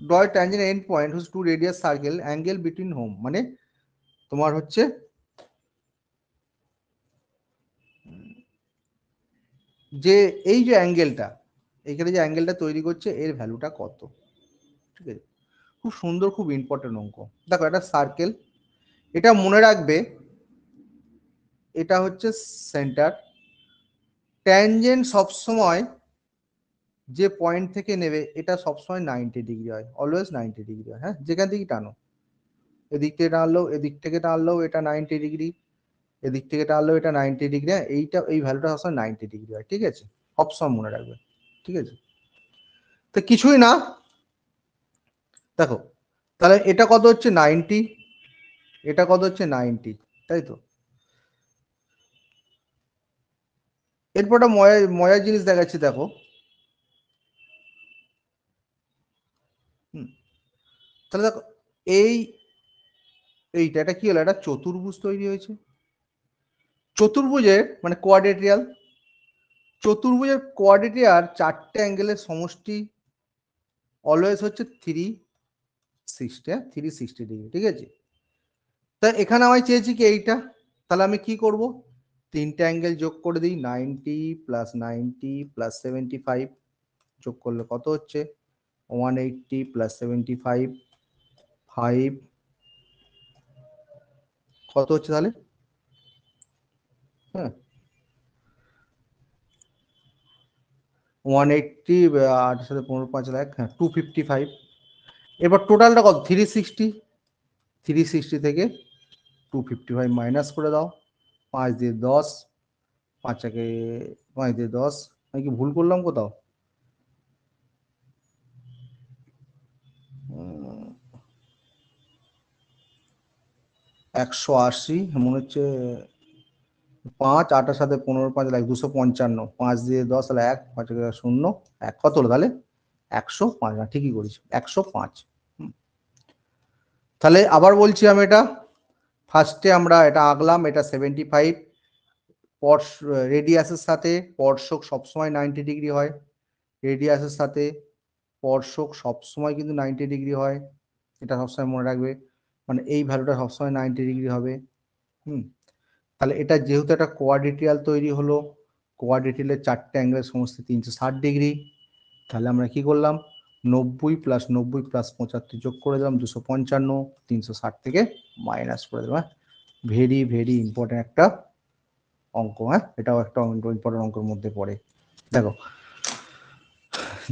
draw tangent and point whose two radius circle angle between home, মানে তোমার হচ্ছে যে এই যে অ্যাঙ্গেলটা, এখানে যে অ্যাঙ্গেলটা তৈরি করছে এর ভ্যালুটা কত, ঠিক আছে। খুব সুন্দর, খুব ইম্পর্টেন্ট অঙ্ক। দেখো এটা সার্কেল, এটা মনে রাখবে, এটা হচ্ছে সেন্টার। ট্যানজেন্ট সবসময় যে পয়েন্ট থেকে নেবে এটা সবসময় 90 ডিগ্রি হয়, অলওয়েজ 90 ডিগ্রি হয়। হ্যাঁ, যেখান থেকে টানো, এদিক থেকে টানলেও, এদিক থেকে টানলেও এটা 90 ডিগ্রি, এদিক থেকে টানলেও এটা 90 ডিগ্রি। এইটা, এই ভ্যালুটা সবসময় 90 ডিগ্রি হয়, ঠিক আছে, সবসময় মনে রাখবে, ঠিক আছে। তো কিছুই না, দেখো তাহলে এটা কত হচ্ছে 90, এটা কত হচ্ছে 90, তাই তো। এরপর একটা মজার জিনিস দেখাচ্ছি, দেখো। তাহলে দেখো এই এইটা, এটা কি হলো, একটা চতুর্ভুজ তৈরি হয়েছে। চতুর্ভুজের মানে কোয়াড্রেট্রিয়াল, চতুর্ভুজের কোয়াড্রেট্রিয়াল চারটে অ্যাঙ্গেলের সমষ্টি অলওয়েজ হচ্ছে 360 ডিগ্রি, ঠিক আছে। তা এখানে আমি চেয়েছি কি এইটা, তাহলে আমি কি করব, তিনটে অ্যাঙ্গেল যোগ করে দিই, 90 প্লাস 90 প্লাস 75, যোগ করলে কত হচ্ছে 180 প্লাস 75, 5, কত হচ্ছে তাহলে, হ্যাঁ 180, 8 সাথে 15, 5 লাখ, হ্যাঁ 255। এবার টোটালটা কত, 360, 360 থেকে 255 মাইনাস করে দাও, 5 দিয়ে 10, 5 একে 5 দিয়ে 10, আমি কি ভুল করলাম কোথাও, 180 মনে হচ্ছে, 5, 8 সাথে 15, 5 লাখ 255, 5 দিয়ে 10 তাহলে 1, 5 শূন্য, 1 কত হলো তাহলে 105, না ঠিকই করেছি 105। তাহলে আবার বলছি আমি, এটা ফার্স্টে আমরা এটা আঁকলাম, এটা 75, রেডিয়াসের সাথে স্পর্শক সবসময় 90 ডিগ্রি হয়, রেডিয়াসের সাথে স্পর্শক সবসময় কিন্তু 90 ডিগ্রি হয়, এটা সবসময় মনে রাখবে, মানে এই ভ্যালুটা সবসময় 90 ডিগ্রি হবে। তাহলে এটা যেহেতু একটা কোয়াড্রেট্রিয়াল তৈরি হলো, কোয়াড্রেট্রিয়ালের চারটে অ্যাঙ্গেলের সমস্ত 360 ডিগ্রি, তাহলে আমরা কি করলাম, 90 প্লাস 90 প্লাস 75 যোগ করে দিলাম 255, 360 থেকে মাইনাস করে দিলাম। ভেরি ভেরি ইম্পর্টেন্ট একটা অঙ্ক, হ্যাঁ এটাও একটা ইম্পর্টেন্ট অঙ্কের মধ্যে পড়ে। দেখো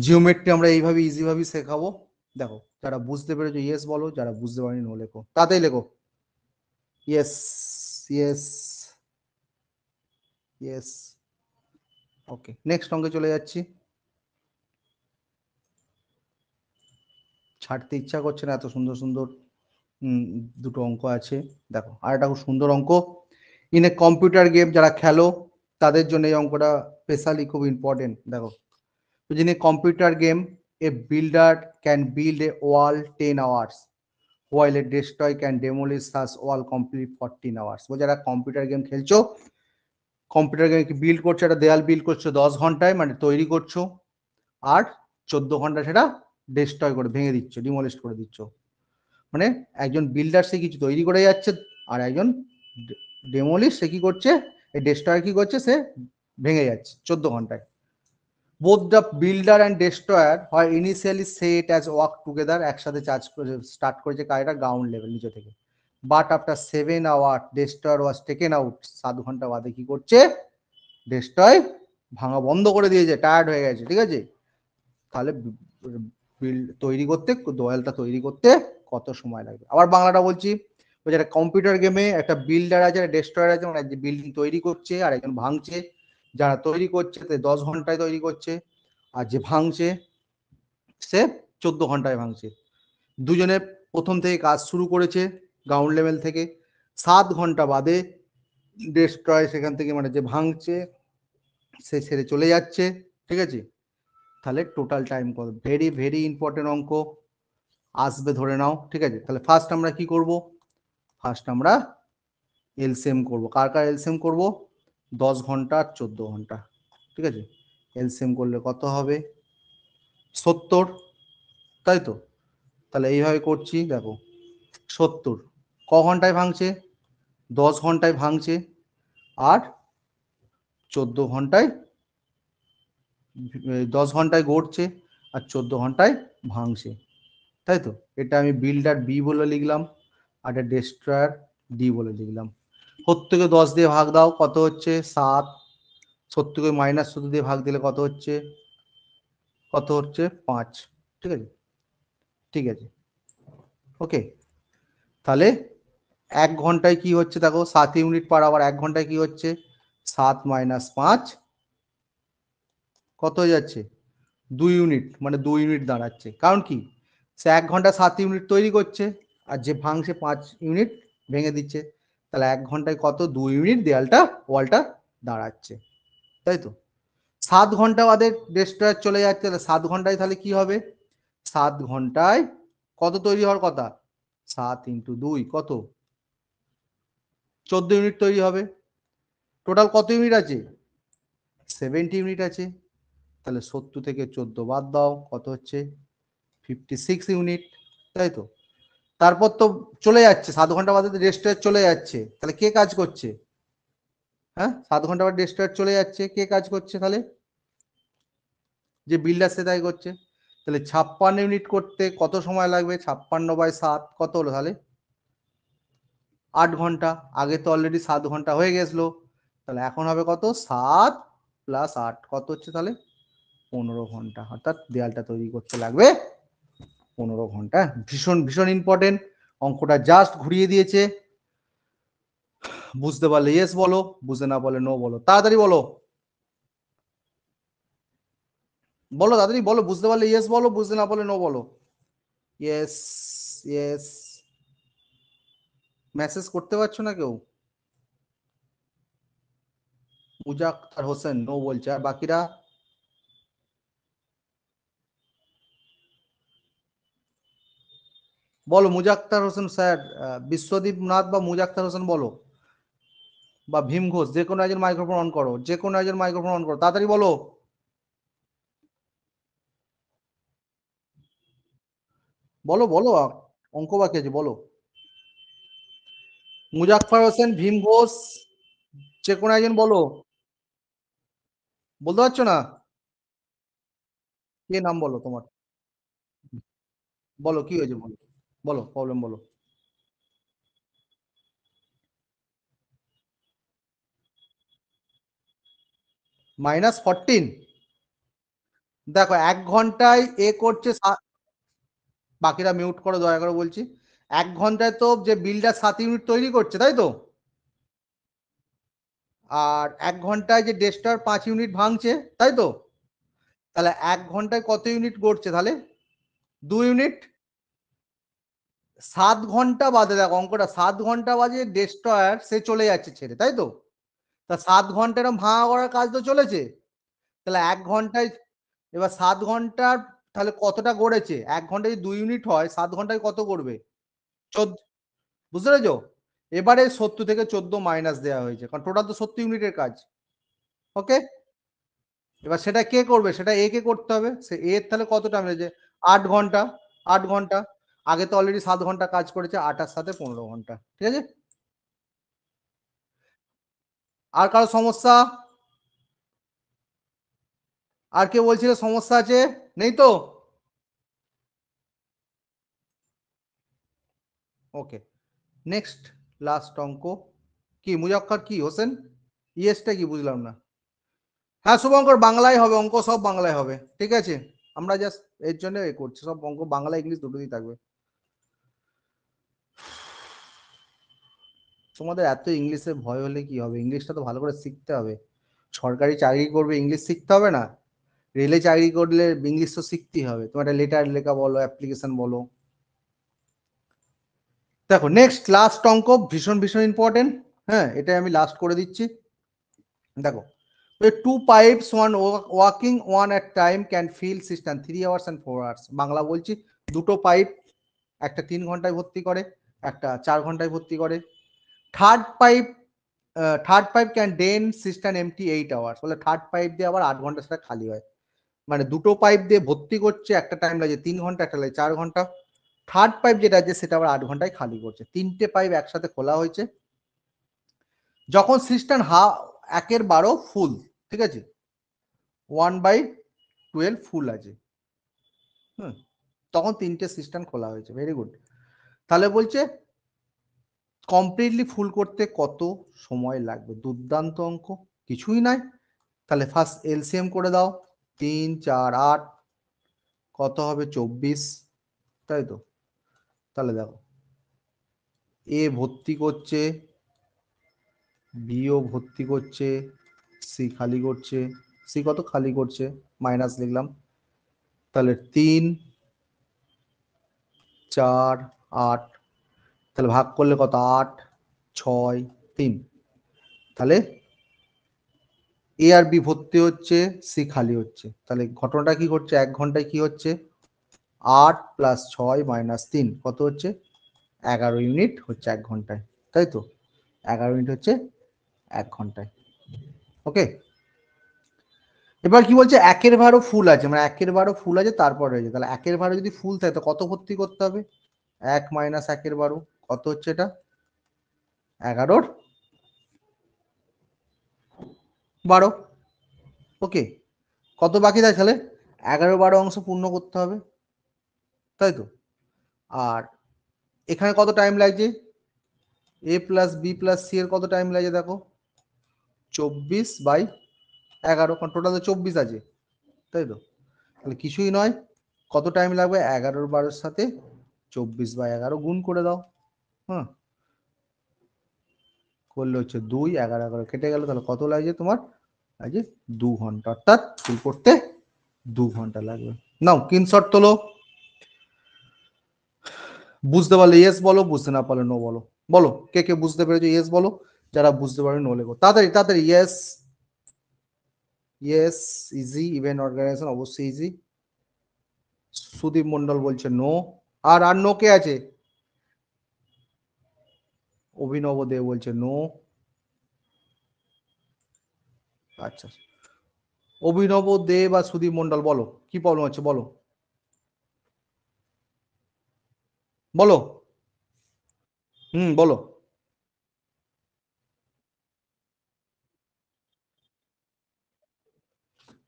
জিওমেট্রি আমরা এইভাবে ইজি ভাবে শেখাবো। দেখো যারা বুঝতে পেরেছো ইয়েস বলো, যারা বুঝতে পারেনি নো লেখো, তাতেই লেখো ইয়েস, ইয়েস, ইয়েস। ওকে, নেক্সট অঙ্কে চলে যাচ্ছি। ছাড়তে ইচ্ছা করছে না, এত সুন্দর সুন্দর দুটো অঙ্ক আছে। দেখো আর একটা খুব সুন্দর অঙ্ক, ইন এ কম্পিউটার গেম, যারা খেলো তাদের জন্য এই অঙ্কটা স্পেশালি খুব ইম্পর্টেন্ট। দেখো, in a computer game, a builder can build a wall 10 hours, while a destroyer can demolish such wall complete 14 hours. যারা কম্পিউটার গেম খেলছো, কম্পিউটার গেম বিল্ড করছো, একটা দেয়াল বিল্ড করছো 10 ঘন্টায়, মানে তৈরি করছো, আর 14 ঘন্টা সেটা ডিস্ট্রয় করে ভেঙে দিচ্ছ, ডিমলিশ করে দিচ্ছ। মানে একজন বিল্ডার সে কিছু তৈরি করে যাচ্ছে, আর একজন ডেমোলিশ সে কি করছে, এই ডিস্ট্রয়ার কি করছে, সে ভেঙে যাচ্ছে 14 ঘন্টায়। both the builder and destroyer হয় initially set as work together, একসাথে চার্জ করে স্টার্ট করেছে কাজটা গ্রাউন্ড লেভেল নিচে থেকে, but after 7 hour destroyer was taken out, 7 ঘন্টা বাদে কি করছে, destroy ভাঙা বন্ধ করে দিয়েছে, টায়ার্ড হয়ে গেছে, ঠিক আছে। তাহলে তৈরি করতে, দোয়ালটা তৈরি করতে কত সময় লাগবে। আবার বাংলাটা বলছি, যেটা কম্পিউটার গেমে একটা বিল্ডার আছে, ডেস্ট্রয়ার আছে, মানে বিল্ডিং তৈরি করছে আর একজন ভাঙছে, যারা তৈরি করছে 10 ঘন্টায় তৈরি করছে, আর যে ভাঙছে সে 14 ঘন্টায় ভাঙছে। দুজনে প্রথম থেকে কাজ শুরু করেছে গ্রাউন্ড লেভেল থেকে, 7 ঘন্টা বাদে ডেস্ট্রয় সেখান থেকে, মানে যে ভাঙছে সে ছেড়ে চলে যাচ্ছে, ঠিক আছে। তাহলে টোটাল টাইম কত, ভেরি ভেরি ইম্পর্টেন্ট অঙ্ক আসবে ধরে নাও, ঠিক আছে। তাহলে ফার্স্ট আমরা কি করব, ফার্স্ট আমরা এলসিএম করব, কার কার এলসিএম করব, 10 ঘন্টা আর 14 ঘন্টা, ঠিক আছে। এলসিএম করলে কত হবে 70, তাই তো। তাহলে এইভাবে করছি, দেখো 70 ক ঘন্টায় ভাঙছে, 10 ঘন্টায় ভাঙছে, আর 14 ঘন্টায় 10 ঘন্টায় গড়ছে আর 14 ঘন্টায় ভাঙছে, তাই তো? এটা আমি বিল্ডার বি বলে লিখলাম আর এটা ডেস্ট্রয়ার ডি বলে লিখলাম। 70 কে 10 দিয়ে ভাগ দাও, কত হচ্ছে? 7। 70 কে -70 দিয়ে ভাগ দিলে কত হচ্ছে? 5। ঠিক আছে, ঠিক আছে, ওকে। তাহলে 1 ঘন্টায় কি হচ্ছে দেখো, 7 ইউনিট পার আওয়ার। 1 ঘন্টায় কি হচ্ছে? 7 - 5 কত হয়ে যাচ্ছে? 2 ইউনিট, মানে 2 ইউনিট দাঁড়াচ্ছে। কারণ কি, সে 1 ঘন্টা 7 ইউনিট তৈরি করছে আর যে ভাঙছে 5 ইউনিট ভেঙে দিচ্ছে, তাহলে 1 ঘন্টায় কত? 2 ইউনিট দেয়ালটা ওয়ালটা দাঁড়াচ্ছে, তাই তো? 7 ঘন্টা বাদে ডেস্ট্রয়ার চলে যাচ্ছে, তাহলে 7 ঘন্টায় তাহলে কি হবে? 7 ঘন্টায় কত তৈরি হওয়ার কথা? 7 × 2 কত? 14 ইউনিট তৈরি হবে। টোটাল কত ইউনিট আছে? 70 ইউনিট আছে। তাহলে 70 থেকে 14 বাদ দাও, কত হচ্ছে? 56 ইউনিট, তাই তো? তারপর তো চলে যাচ্ছে 7 ঘন্টা বাদে, ডেস্ট্রয়ার চলে যাচ্ছে, তাহলে কে কাজ করছে? হ্যাঁ, 7 ঘন্টা বাদে ডেস্ট্রয়ার চলে যাচ্ছে, কে কাজ করছে তাহলে? যে বিল্ডার সে তাই করছে। তাহলে 56 ইউনিট করতে কত সময় লাগবে? 56/7 কত হলো তাহলে? 8 ঘন্টা। আগে তো অলরেডি 7 ঘন্টা হয়ে গেছিল, তাহলে এখন হবে কত? 7 + 8 কত হচ্ছে তাহলে? 15 ঘন্টা। অর্থাৎ দেয়ালটা তৈরি করতে লাগবে 15 ঘন্টা। ভীষণ ভীষণ ইম্পর্টেন্ট, অঙ্কটা জাস্ট ঘুরিয়ে দিয়েছে। বুঝতে পারলে ইয়েস বলো, বুঝতে না পারলে নো বলো, তাড়াতাড়ি বলো, বলো তাড়াতাড়ি বলো। বুঝতে পারলে ইয়েস বলো, বুঝতে না পারলে নো বলো। Yes, yes. মেসেজ করতে পারছো না কেউ? মুজাক্কার হোসেন নো বলছে, আর বাকিরা? বলো মুজাক্কার হোসেন স্যার, বিশ্বদীপ নাথ বা মুজাক্কার হোসেন বলো, বা ভীম ঘোষ, যে কোনো একজন মাইক্রোফোন অন করো, যে কোনো একজন মাইক্রোফোন অন করো, তাড়াতাড়ি বলো। বলো বলো, অঙ্ক বাকি আছে, বলো। মুজাফফর হোসেন, ভীম ঘোষ, যে কোনো একজন বলো। বলতে পারছো না? কে নাম বলো তোমার? বলো কি হয়েছে, বলো, বলো প্রবলেম বলো। -14। দেখো 1 ঘন্টায় এ করছে, বাকিরা মিউট করো দয়া করে বলছি। 1 ঘন্টায় তো যে বিলটা 7 ইউনিট তৈরি করছে, তাই তো? আর 1 ঘন্টায় যে ডেস্টার 5 ইউনিট ভাঙছে, তাই তো? তাহলে 1 ঘন্টায় কত ইউনিট গড়ছে তাহলে? 2 ইউনিট। 7 ঘন্টা বাদে, দেখো অঙ্কটা, 7 ঘন্টা বাদে ডেস্ট্রয়ার সে চলে যাচ্ছে ছেড়ে, তাই তো? তা 7 ঘন্টা এরকম ভাঙা করার কাজ তো চলেছে। তাহলে 1 ঘন্টায়, এবার 7 ঘন্টার তাহলে কতটা গড়েছে? 1 ঘন্টায় যদি 2 ইউনিট হয়, 7 ঘন্টায় কত করবে? 14। বুঝতে পেরেছো? এবারে 70 থেকে 14 মাইনাস দেওয়া হয়েছে, কারণ টোটাল তো 70 ইউনিটের কাজ। ওকে, এবার সেটা কে করবে? সেটা এ কে করতে হবে। সে এর তাহলে কত টাইম লেগেছে? 8 ঘন্টা। 8 ঘন্টা। আগে তো অলরেডি 7 ঘন্টা কাজ করেছে, 8 আর 7 15 ঘন্টা। ঠিক আছে? আর কারো সমস্যা? আর কেউ বলছিল সমস্যা আছে? নেই তো? ওকে, নেক্সট, লাস্ট অঙ্ক। কি মুজাক্কার, কি হোসেন? ইয়েসটা কি বুঝলাম না? হ্যাঁ শুভঙ্কর, বাংলায় হবে, অঙ্ক সব বাংলায় হবে, ঠিক আছে? আমরা জাস্ট এর জন্য এ করছি, সব অঙ্ক বাংলা ইংলিশ দুটোই থাকবে। তোমাদের এত ইংলিশে ভয় হলে কি হবে? ইংলিশটা তো ভালো করে শিখতে হবে। সরকারি চাকরি করবে, ইংলিশ শিখতে হবে না? রেলে চাকরি করলে ইংলিশ তো শিখতেই হবে। তোমার একটা লেটার লেখা বলো, অ্যাপ্লিকেশন বলো। দেখো নেক্সট লাস্ট অঙ্ক, ভীষণ ভীষণ ইম্পর্টেন্ট। হ্যাঁ, এটাই আমি লাস্ট করে দিচ্ছি। দেখো, two pipes one working one at time can fill system 3 hours and 4 hours। Bangla বলছি, দুটো পাইপ, একটা 3 ঘন্টায় ভর্তি করে, একটা 4 ঘন্টায় ভর্তি করে। Third pipe, third pipe can drain system empty 8 hours। বলে থার্ড পাইপ দিয়ে আবার 8 ঘন্টা সেটা খালি হয়। মানে দুটো পাইপ দিয়ে ভর্তি করছে, একটা টাইম লাগে 3 ঘন্টা, একটা লাগে 4 ঘন্টা। থার্ড পাইপ যেটা আছে সেটা আবার 8 ঘন্টায় খালি করছে। তিনটে পাইপ একসাথে খোলা হয়েছে। যখন সিস্টেম 1/12 ফুল, ঠিক আছে, 1/12 12 ফুল আছে। হুম, তখন 3টে সিস্টেম খোলা হয়েছে। Very good. তাহলে বলছে কমপ্লিটলি ফুল করতে কত সময় লাগবে? দুর্দান্ত অঙ্ক। কিছুই নয়। তাহলে ফার্স্ট এলসিএম করে দাও। ৩, ৪, ৮ কত হবে? ২৪, তাই তো? তাহলে দেখো, এ ভর্তি করছে, বিও ভর্তি করছে, সি খালি করছে। সি কত খালি করছে? মাইনাস লিখলাম। তাহলে ৩, ৪, ৮, তাহলে ভাগ করলে কত? ৮, ৬, ৩। তাহলে এ আর বি ভর্তি হচ্ছে, সি খালি হচ্ছে। তাহলে ঘটনাটা কি ঘটছে? ১ ঘন্টায় কি হচ্ছে? ৮ প্লাস ৬ মাইনাস ৩ কত হচ্ছে? ১১ ইউনিট হচ্ছে ১ ঘন্টায়, তাই তো? ১১ ইউনিট হচ্ছে ১ ঘন্টায়। ওকে, এবার কি বলছে? ১ ভারও ফুল আছে, মানে ১ ভারও ফুল আছে, তারপর রয়েছে। তাহলে ১ ভারও যদি ফুল থাকে তো কত ভর্তি করতে হবে? ১ মাইনাস ১ ভারও কত হচ্ছে এটা? ১১ 12। ওকে, কত বাকি থাকে তাহলে? ১১, ১২ অংশ পূর্ণ করতে হবে, তাই তো? আর এখানে কত টাইম লাগছে? এ প্লাস বি প্লাস সি এর কত টাইম লাগছে দেখো? ২৪/১১, কারণ টোটাল তো ২৪ আছে, তাই তো? তাহলে কিছুই নয়, কত টাইম লাগবে? ১১/১২ সাথে ২৪/১১ গুণ করে দাও। হ্যাঁ, করলে হচ্ছে ২, ১১ কেটে গেল। তাহলে কত লাগছে তোমার? লাগছে ২ ঘন্টা, অর্থাৎ ফুল করতে ২ ঘন্টা লাগবে। নাও স্ক্রিনশট তোলো। বুঝতে পারলে ইয়েস বলো, বুঝতে না পারলে নো বলো। বলো কে কে বুঝতে পেরেছো, ইয়েস বলো। যারা বুঝতে পারে নো লেখো। তাড়াতাড়ি তাড়াতাড়ি। Yes, yes. Easy, event organization অবশ্যই ইজি। সুদীপ মন্ডল বলছে নো। আর আর নো কে আছে? অভিনব দে বলছে নো। আচ্ছা, অভিনব দে বা সুদীপ মন্ডল বলো কি প্রবলেম হচ্ছে, বলো বলো। বলো।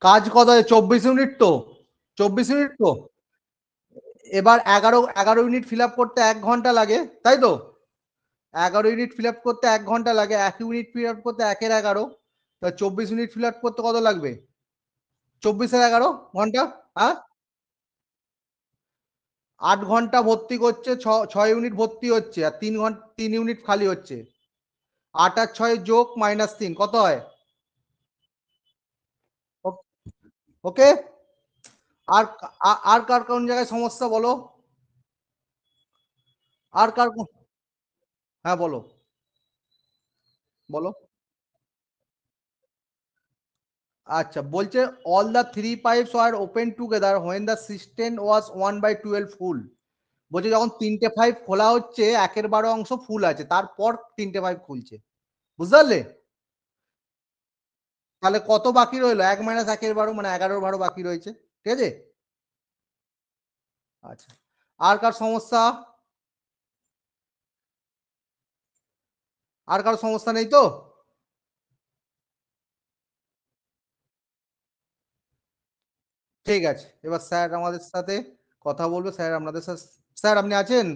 কাজ কত? 24 ইউনিট তো, 24 ইউনিট তো। এবার ১১ ইউনিট ফিল আপ করতে ১ ঘন্টা লাগে, তাই তো? ১১ ইউনিট ফিল আপ করতে ১ ঘন্টা লাগে। ১ ইউনিট ফিল আপ করতে ১-১১, ২৪ ইউনিট ফিল আপ করতে কত লাগবে? ২৪ আর ১১ ঘন্টা। হ্যাঁ, ৮ ঘন্টা ভর্তি করছে, ৬ ইউনিট ভর্তি হচ্ছে, আর ৩ ঘন্টা ৩ ইউনিট খালি হচ্ছে। ৮ আর ৬ যোগ -৩ কত হয়? ওকে। আর আর কার কোন জায়গায় সমস্যা বলো? আর কার হ্যাঁ বলো, বলো। আচ্ছা, বলছে all the three pipes were open together when the cistern was 1/12 full। বলছে যখন ৩টে পাইপ খোলা হচ্ছে, ১/১২ অংশ ফুল আছে, তারপর ৩টে পাইপ খুলছে। বুঝতে পারলে? তাহলে কত বাকি রইলো? ১ মাইনাস ১/১২ মানে ১১/১২ বাকি রয়েছে। ঠিক আছে? আচ্ছা। আর কার সমস্যা? আর কারো সমস্যা নেই তো? ঠিক আছে। এবার স্যার আমাদের সাথে কথা বলবে। স্যার আপনাদের স্যার আপনি আছেন?